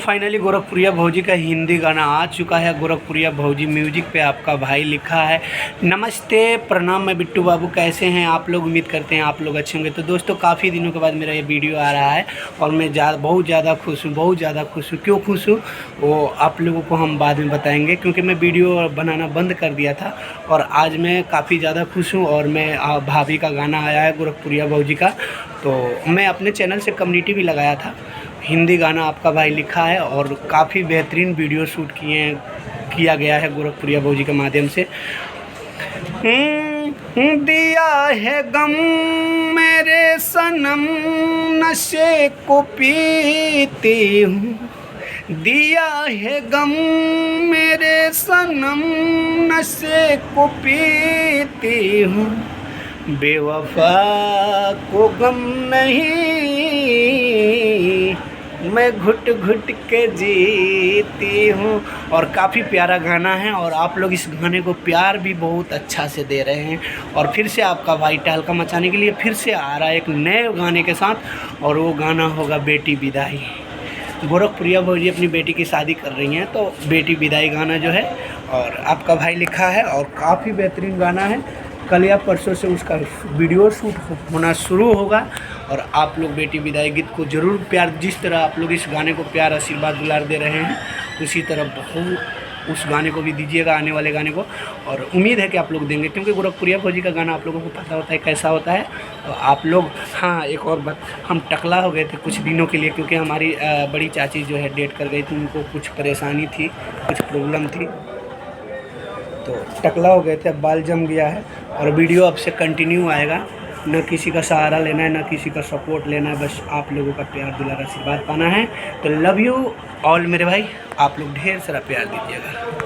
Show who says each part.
Speaker 1: Finally गोरखपुरिया भौजी का हिंदी गाना आ चुका है। गोरखपुरिया भौजी म्यूजिक पे आपका भाई लिखा है। नमस्ते प्रणाम, मैं बिट्टू बाबू। कैसे हैं आप लोग? उम्मीद करते हैं आप लोग अच्छे होंगे। तो दोस्तों काफ़ी दिनों के बाद मेरा ये वीडियो आ रहा है और मैं बहुत ज़्यादा खुश हूँ। क्यों खुश हूँ वो आप लोगों को हम बाद में बताएंगे, क्योंकि मैं वीडियो बनाना बंद कर दिया था और आज मैं काफ़ी ज़्यादा खुश हूँ। और मैं भाभी का गाना आया है गोरखपुरिया भौजी का, तो मैं अपने चैनल से कम्युनिटी भी लगाया था। हिंदी गाना आपका भाई लिखा है और काफ़ी बेहतरीन वीडियो शूट किया गया है गोरखपुरिया भौजी के माध्यम से। दिया है गम मेरे सनम, नशे को पीती हूँ। दिया है गम मेरे सनम, नशे को पीती हूँ। बेवफा को गम नहीं, मैं घुट घुट के जीती हूँ। और काफ़ी प्यारा गाना है और आप लोग इस गाने को प्यार भी बहुत अच्छा से दे रहे हैं। और फिर से आपका भाई टहलका मचाने के लिए फिर से आ रहा है एक नए गाने के साथ, और वो गाना होगा बेटी विदाई। गोरखपुरिया भौजी अपनी बेटी की शादी कर रही हैं, तो बेटी विदाई गाना जो है और आपका भाई लिखा है और काफ़ी बेहतरीन गाना है। कल या परसों से उसका वीडियो शूट होना शुरू होगा और आप लोग बेटी विदाई गीत को ज़रूर प्यार, जिस तरह आप लोग इस गाने को प्यार आशीर्वाद दुलार दे रहे हैं उसी तरह बहुत उस गाने को भी दीजिएगा, आने वाले गाने को। और उम्मीद है कि आप लोग देंगे, क्योंकि गोरखपुरिया भौजी का गाना आप लोगों को पता होता है कैसा होता है। तो आप लोग, हाँ एक और बात, हम टकला हो गए थे कुछ दिनों के लिए, क्योंकि हमारी बड़ी चाची जो है डेट कर गई थी, उनको कुछ परेशानी थी, कुछ प्रॉब्लम थी, तो टकला हो गए थे। अब बाल जम गया है और वीडियो अब से कंटिन्यू आएगा। न किसी का सहारा लेना है, न किसी का सपोर्ट लेना है, बस आप लोगों का प्यार दुलार आशीर्वाद पाना है। तो लव यू ऑल मेरे भाई, आप लोग ढेर सारा प्यार दीजिएगा।